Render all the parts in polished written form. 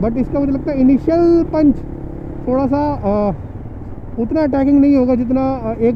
But इसका मुझे लगता है इनिशियल पंच थोड़ा सा उतना अटैकिंग नहीं होगा जितना एक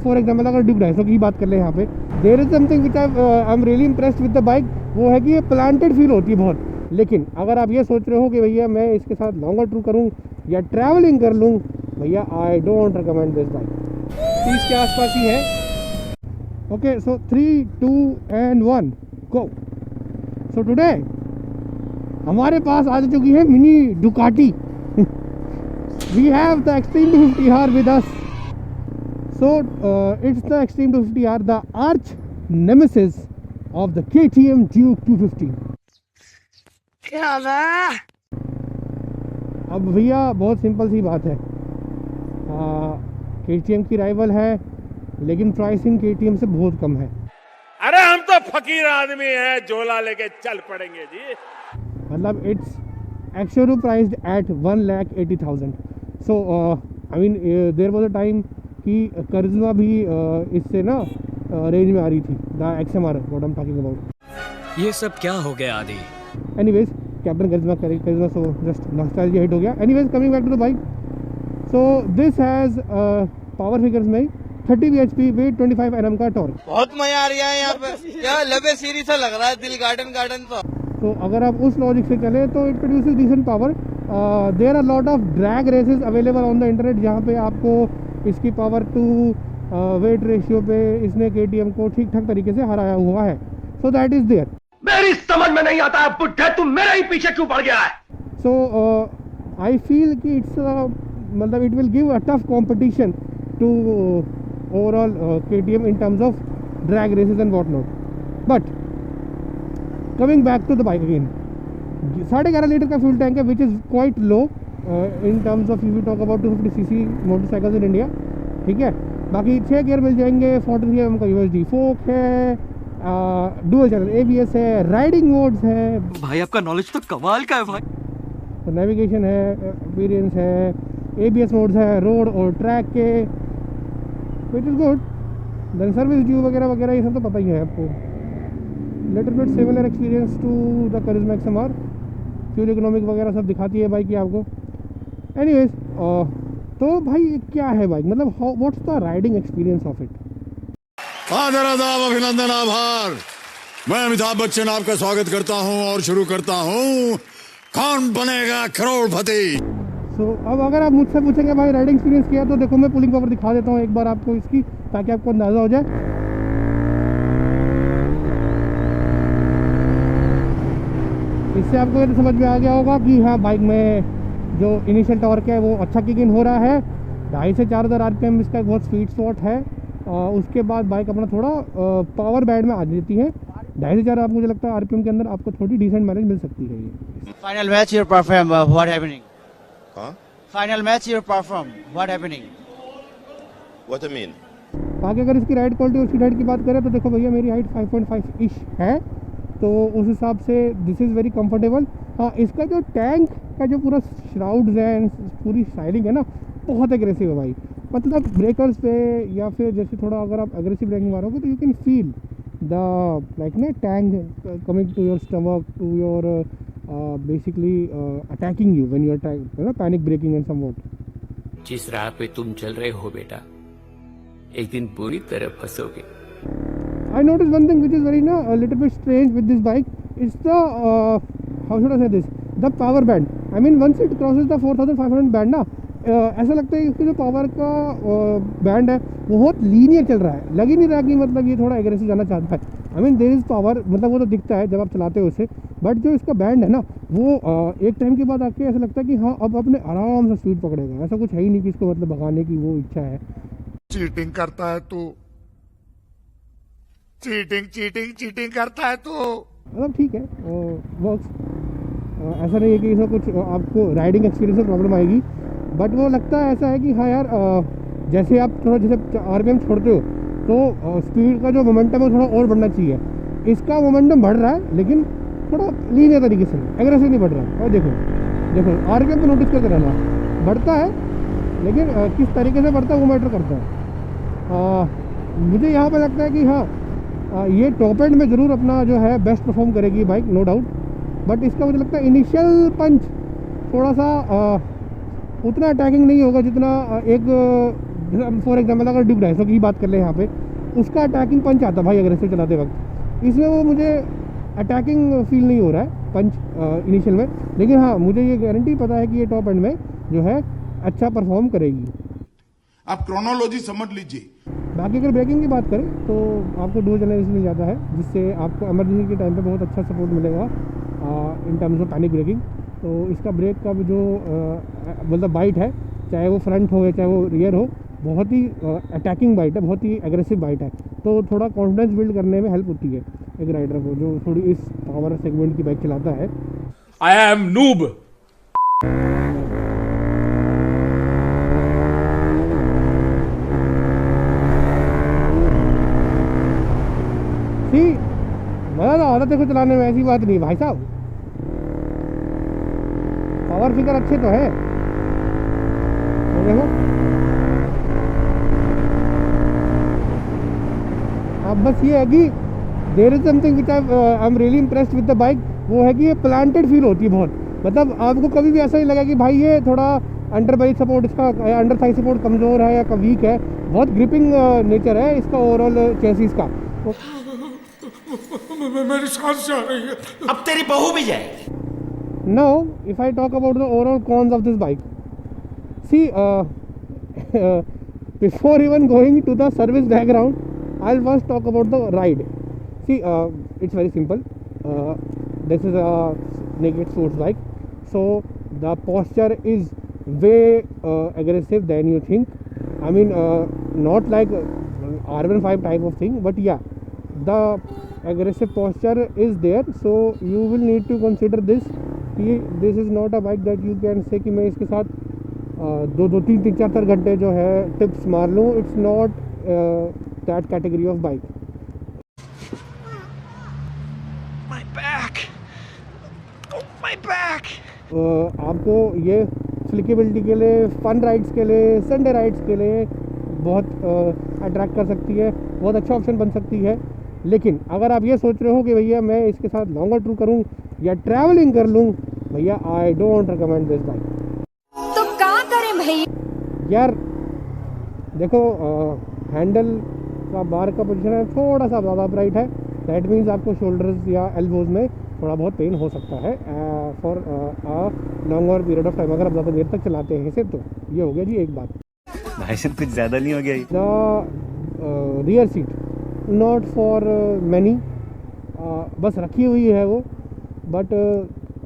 फॉर एग्जाम्पल अगर ड्यूक 250 की बात कर ले यहाँ पे, there is something which I am really impressed with the bike, वो है कि ये प्लांटेड फील होती है बहुत। लेकिन अगर आप ये सोच रहे हो कि भैया मैं इसके साथ लॉन्गर टूर करूँ या ट्रैवलिंग कर लूँ, भैया I don't recommend this bike. 30 के आसपास ही है। Okay, so 3, 2 and 1 go. So today हमारे पास आ चुकी है mini Ducati. We have the extreme 250R with us. So it's the extreme 250R, the arch nemesis of the KTM Duke 250। अब भैया बहुत सिंपल सी बात है, KTM की राइवल है लेकिन प्राइसिंग KTM से बहुत कम है। अरे हम तो फकीर आदमी हैं, झोला लेके चल पड़ेंगे जी। मतलब it's actually priced at 1,80,000। So I mean there was a time कि करिश्मा भी इससे ना रेंज में आ रही थी, the XMR what I am talking about. ये सब क्या हो गया आदि? Anyways captain Karizma so just nostalgia hit हो गया। Anyways coming back to the bike, so this has power figures में 30 bhp, वेट 25 Nm का टॉर्क। बहुत मजा आ रहा है यहाँ पे, क्या लबे सीरी सा लग रहा है दिल गार्डन तो अगर आप उस लॉजिक से चले तो it produces decent power. There are lot of drag races available on the internet जहाँ पे आपको इसकी पावर टू वेट रेशियो पे इसने KTM को ठीक ठाक तरीके से हराया हुआ है। So that is there. मेरी समझ में नहीं आता है बुड्ढे, तुम मेरे ही पीछे क्यों पड़ गया है? सो आई फील कि इट्स मतलब it will give a tough competition to overall KTM in terms of drag races and what not. But coming back to the bike again, 11.5 litre का फ्यूल टैंक है which is quite low in terms of you talk about 250cc motorcycles in India. ठीक है, बाकी 6 gear मिल जाएंगे, 43 mm का USD फोक है, dual channel ABS है, riding modes है। भाई आपका नॉलेज तो कमाल का है भाई। तो नेविगेशन है, एक्सपीरियंस है, ABS मोड्स है रोड और ट्रैक के, which is good. Then service due वगैरह वगैरह ये सब तो पता ही है आपको। Little bit similar experience to the Karizma XMR, fuel economic वगैरह सब दिखाती है बाइक की आपको। एनीवेज तो भाई क्या है बाइक, मतलब what's the riding experience of it? आदर आदाब, अभिनंदन, आभार। मैं अमिताभ बच्चन आपका स्वागत करता हूं और शुरू करता हूं कौन बनेगा करोड़पति। सो अब अगर आप मुझसे पूछेंगे भाई राइडिंग एक्सपीरियंस किया, तो देखो मैं पुलिंग पावर दिखा देता हूँ एक बार आपको इसकी, ताकि आपको अंदाज़ा हो जाए। इससे आपको ये तो समझ में आ गया होगा कि हाँ बाइक में जो इनिशियल टॉर्क है वो अच्छा किक इन हो रहा है। 2,500 से 4,000 RPM इसका बहुत स्वीट स्पॉट है। उसके बाद बाइक अपना थोड़ा पावर बैंड में आ जाती है। 2,500 से 4,000 आप मुझे लगता है RPM के अंदर आपको थोड़ी डिसेंट माइलेज मिल सकती है ये। Final match your perform what happening? Final match your perform what happening? What do you mean? बाकी अगर इसकी राइड क्वालिटी और सीट हाइट की बात करें तो देखो भैया मेरी हाइट 5.5 इश है, तो उस हिसाब से दिस इज़ वेरी कंफर्टेबल। हाँ, इसका जो टैंक का जो पूरा श्राउड्स है, पूरी स्टाइलिंग है ना, बहुत एग्रेसिव है भाई। मतलब ब्रेकर्स पे या फिर जैसे थोड़ा अगर आप एग्रेसिव ब्रेकिंग मारोगे तो you can feel the like ना tank coming to your stomach, to your basically attacking you when you are panic braking and somewhat. जिस राह पे तुम चल रहे हो बेटा, एक दिन पूरी तरह फंसोगे। I noticed one thing which is very a little bit strange with this bike. It's the how should I say this? The power band. I mean once it crosses the 4,500 band ना, ऐसा लगता है कि इसकी जो power का band है वो बहुत लीनियर चल रहा है। लग ही नहीं रहा कि मतलब ये थोड़ा एग्रेसिव जाना चाहता है। I mean there is power, मतलब वो तो दिखता है जब आप चलाते हो उसे, बट जो इसका बैंड है ना वो एक टाइम के बाद आके ऐसा लगता है कि हाँ अब अपने आराम से स्पीड पकड़ेगा। ऐसा कुछ है ही नहीं कि इसको मतलब भगाने की वो इच्छा है। चीटिंग करता है तू, चीटिंग करता है तू। मतलब ठीक है, वर्क्स। ऐसा नहीं है कि इसमें कुछ आपको राइडिंग एक्सपीरियंस में प्रॉब्लम आएगी, बट वो लगता है ऐसा है कि हाँ यार जैसे आप थोड़ा जैसे RPM छोड़ते हो तो स्पीड का जो मोमेंटम है थोड़ा और बढ़ना चाहिए। इसका मोमेंटम बढ़ रहा है लेकिन थोड़ा लीनियर तरीके से, एग्रेसिव नहीं बढ़ रहा है। और देखो RPM को नोटिस करते रहना, बढ़ता है लेकिन किस तरीके से बढ़ता है वो मैटर करता है। मुझे यहाँ पर लगता है कि हाँ ये टॉप एंड में ज़रूर अपना जो है बेस्ट परफॉर्म करेगी बाइक, नो डाउट। बट इसका मुझे लगता है इनिशियल पंच थोड़ा सा उतना अटैकिंग नहीं होगा जितना एक फॉर एग्जांपल अगर ड्यूक 250 की बात कर ले यहाँ पे, उसका अटैकिंग पंच आता भाई एग्रेसिव चलाते वक्त। इसमें वो मुझे अटैकिंग फील नहीं हो रहा है पंच इनिशियल में, लेकिन हाँ मुझे ये गारंटी पता है कि ये टॉप एंड में जो है अच्छा परफॉर्म करेगी। आप क्रोनोलॉजी समझ लीजिए। बाकी अगर ब्रेकिंग की बात करें तो आपको डुअल जनरेशन मिल जाता है, जिससे आपको इमरजेंसी के टाइम पे बहुत अच्छा सपोर्ट मिलेगा in terms of panic braking. तो इसका ब्रेक का जो मतलब बाइट है, चाहे वो फ्रंट हो या चाहे वो रियर हो, बहुत ही अटैकिंग बाइट है, बहुत ही एग्रेसिव बाइट है। तो थोड़ा कॉन्फिडेंस बिल्ड करने में हेल्प होती है एक राइडर को जो थोड़ी इस पावर सेगमेंट की बाइक चलाता है। I am noob. मज़ा तो आता देखो चलाने में, ऐसी बात नहीं भाई साहब। पावर फिगर अच्छे तो है, तो देखो अब बस ये है कि there is something which I am really impressed with the bike. वो है कि ये प्लांटेड फील होती है बहुत, मतलब आपको कभी भी ऐसा नहीं लगा कि भाई ये थोड़ा अंडर बेली सपोर्ट, इसका अंडर थाई सपोर्ट कमज़ोर है या वीक है। बहुत ग्रिपिंग नेचर है इसका ओवरऑल चेसिस का। मेरी सांस जा रही है। अब तेरी बहू भी जाएगी। Now, if I talk about the overall cons of this bike, see, before even going to the service background, I'll first talk about the ride. See, it's very simple. This is a naked sports bike, so the posture is way aggressive than you think. I mean, not like R15 type of thing, but yeah, the aggressive posture is there, so you will need to consider this कि this is not a bike that you can say कि मैं इसके साथ 2-3 घंटे जो है tips मार लूँ। It's not that category of bike. My back. Oh, my back. आपको ये फ्लिकेबिलिटी के लिए, फन राइड्स के लिए, संडे राइड्स के लिए बहुत अट्रैक्ट कर सकती है, बहुत अच्छा ऑप्शन बन सकती है। लेकिन अगर आप ये सोच रहे हो कि भैया मैं इसके साथ लॉन्गर टूर करूं या ट्रैवलिंग कर लूं, भैया I don't recommend this bike. तो क्या करें भैया? यार देखो, हैंडल का बार का पोजीशन है थोड़ा सा ज़्यादा अपराइट है, दैट मीन्स आपको शोल्डर्स या एल्बोज में थोड़ा बहुत पेन हो सकता है for a longer period of time. अगर आप ज़्यादा देर तक चलाते हैं इसे, तो ये हो गया जी एक बात। भाई साहब कुछ ज़्यादा नहीं हो गया? The rear seat not for many, बस रखी हुई है वो, बट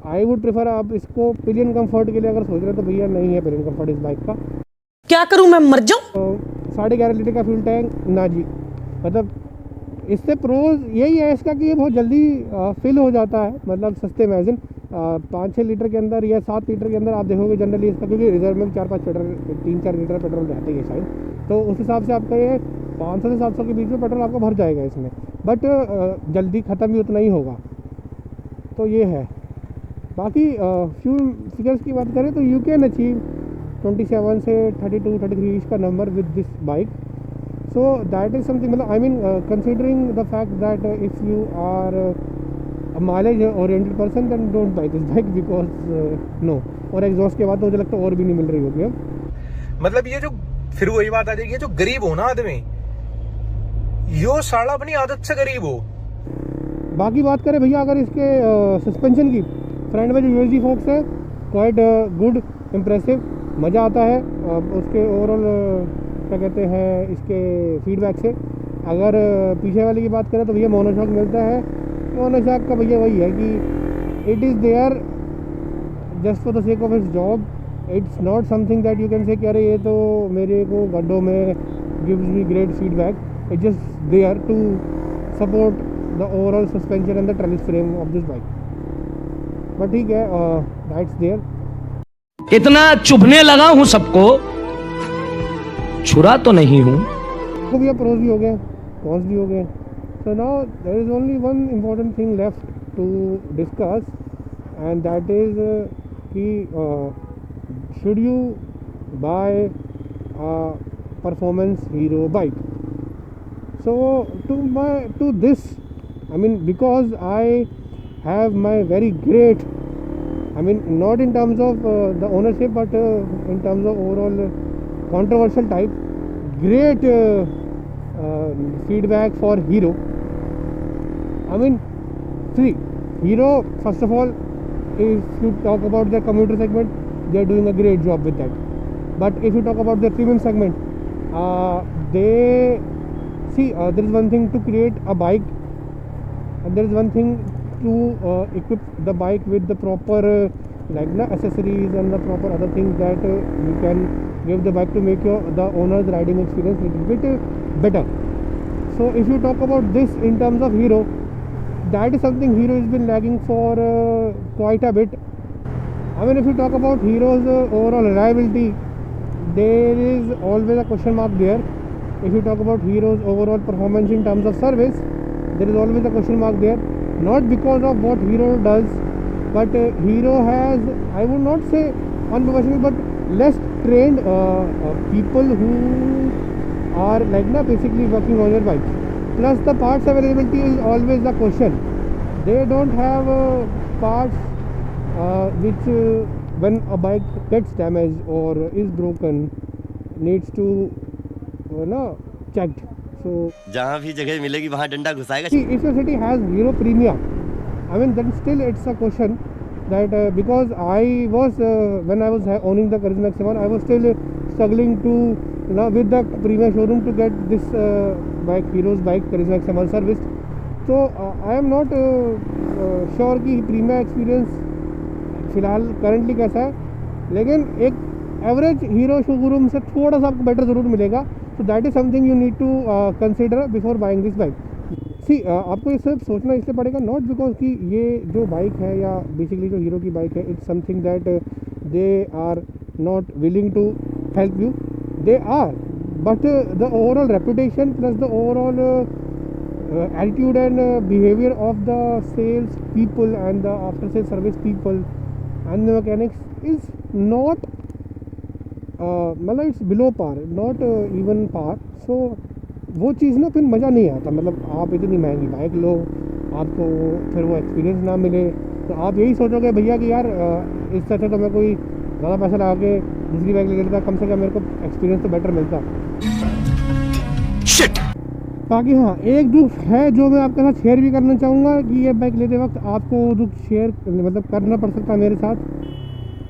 आई वुड प्रेफर आप इसको पिलियन कंफर्ट के लिए अगर सोच रहे हो तो भैया नहीं है पिलियन कंफर्ट इस बाइक का। क्या करूं मैं, मर जाऊं? 11.5 लीटर का फ्यूल टैंक ना जी, मतलब इससे प्रोज यही है इसका कि ये बहुत जल्दी फिल हो जाता है, मतलब सस्ते में। 5-6 लीटर के अंदर या 7 लीटर के अंदर आप देखोगे जनरली इसका, क्योंकि रिजर्व में 3-4 लीटर पेट्रोल रहता है शायद, तो उस हिसाब से आपका ये 500 से 700 के बीच में पेट्रोल आपका भर जाएगा इसमें, बट जल्दी ख़त्म भी उतना ही होगा। तो ये है। बाकी फ्यूल फिगर्स की बात करें तो यू कैन अचीव 27 से 32-33 का number with this bike. So that is something, मतलब I mean considering the fact that if you are mileage oriented person then don't buy this bike because no. और exhaust के बाद तो मुझे लगता है और भी नहीं मिल रही होगी अब। मतलब ये जो फिर वही बात आ जाएगी, जो गरीब हो ना आदमी, यो साला अपनी आदत से गरीब हो। बाकी बात करें भैया अगर इसके सस्पेंशन की, फ्रंट में जो यूएसडी फोक्स है क्वाइट गुड, इम्प्रेसिव, मज़ा आता है उसके ओवरऑल क्या कहते हैं इसके फीडबैक से। अगर पीछे वाले की बात करें तो भैया मोनोशॉक मिलता है। मोनोशॉक का भैया वही है कि it is there just for the sake of its job, it's not something that you can say कि अरे ये तो मेरे को गड्ढों में gives me great feedback. It's just there to support the overall suspension and the trellis frame of this bike. But ठीक है, दैट्स देयर। इतना चुभने लगा हूं सबको, छुरा तो नहीं हूं। तो भैया प्रोज भी हो गए, कॉन्स भी हो गए। So now there is only one important thing left to discuss, and that is कि should you buy a performance hero bike? So to this, I mean, because I have my very great, I mean not in terms of the ownership but in terms of overall controversial type, great feedback for Hero. I mean, see, Hero first of all, if you talk about their commuter segment, they are doing a great job with that. But if you talk about their premium segment, they see there is one thing to create a bike and there is one thing to equip the bike with the proper like the accessories and the proper other things that you can give the bike to make the owner's riding experience little bit better. So if you talk about this in terms of Hero, that is something Hero has been lagging for quite a bit. I mean, if you talk about Hero's overall reliability, there is always a question mark there. If you talk about Hero's overall performance in terms of service, there is always a question mark there. Not because of what Hero does, but Hero has, I would not say unprofessional, but less trained people who are like basically working on your bike. Plus the parts availability is always the question. They don't have parts which when a bike gets damaged or is broken needs to checked. So जहाँ भी जगह मिलेगी वहाँ डंडा घुसाएगा. See, if your city has Hero Premia, I mean then still it's a question that because I was when I was owning the Karizma XM1, I was still struggling to with the Premia showroom to get this bike, Hero's bike Karizma XM1 serviced. So I am not sure कि Premia experience फिलहाल currently कैसा है, लेकिन एक average hero showroom से थोड़ा सा आपको बेटर ज़रूर मिलेगा. So that is something you need to consider before buying this bike. See आपको ये सिर्फ सोचना इसलिए पड़ेगा, नॉट बिकॉज कि ये जो बाइक है या बेसिकली जो हीरो की बाइक है, it's something that they are not willing to help you, they are, but the overall reputation plus the overall attitude and behavior of the sales people and the after sales service people and the mechanics is not मतलब it's below par, not even par. So वो चीज़ ना फिर मज़ा नहीं आता. मतलब आप इतनी महंगी बाइक लो, आपको फिर वो एक्सपीरियंस ना मिले, तो आप यही सोचोगे भैया कि यार इससे अच्छा तो मैं कोई ज़्यादा पैसा लगा के दूसरी बाइक ले लेता, कम से कम मेरे को एक्सपीरियंस तो बेटर मिलता. बाकी हाँ, एक दुख है जो मैं आपके साथ शेयर भी करना चाहूँगा कि ये बाइक लेते वक्त आपको वो दुख शेयर मतलब करना पड़ सकता है मेरे साथ.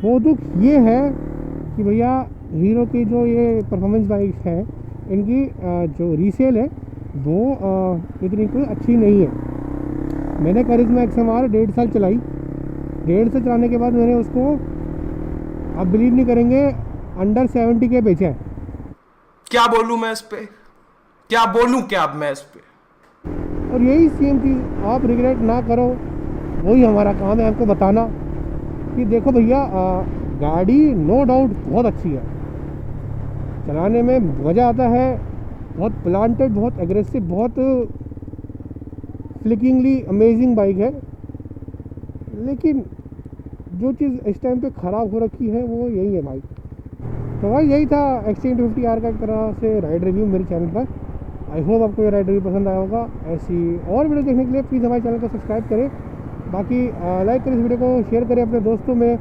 वो दुख ये है कि भैया हीरो की जो ये परफॉर्मेंस बाइक है, इनकी जो रीसेल है वो इतनी कोई अच्छी नहीं है. मैंने करिश्मा XMR 1.5 साल चलाई. 1.5 साल चलाने के बाद मैंने उसको, आप बिलीव नहीं करेंगे, अंडर 70 के बेचा है. क्या बोलूँ मैं इस पे, क्या बोलूँ क्या अब मैं इस पे. और यही सेम चीज़ आप रिग्रेट ना करो, वही हमारा काम है आपको बताना कि देखो भैया गाड़ी नो डाउट बहुत अच्छी है, चलाने में मज़ा आता है, बहुत प्लांटेड, बहुत एग्रेसिव, बहुत फ्लिकिंगली अमेजिंग बाइक है. लेकिन जो चीज़ इस टाइम पे ख़राब हो रखी है वो यही है बाइक. तो भाई यही था XT 250R का एक तरह से राइड रिव्यू मेरे चैनल पर. आई होप आपको ये राइड रिव्यू पसंद आया होगा. ऐसी और वीडियो देखने के लिए प्लीज़ हमारे चैनल को सब्सक्राइब करें. बाकी लाइक करें इस वीडियो को, शेयर करें अपने दोस्तों में.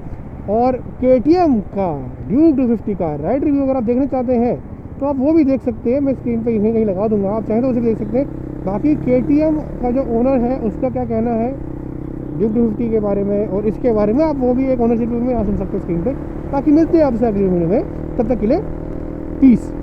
और KTM का ड्यूक 250 का राइड रिव्यू अगर आप देखना चाहते हैं तो आप वो भी देख सकते हैं. मैं स्क्रीन पर कहीं लगा दूंगा, आप चाहें तो उसे देख सकते हैं. बाकी KTM का जो ओनर है उसका क्या कहना है ड्यूक 250 के बारे में और इसके बारे में, आप वो भी एक ओनरशिप में आ सुन सकते हैं स्क्रीन पर. बाकी मिलते हैं आपसे अगली वीडियो में, तब तक के लिए पीस.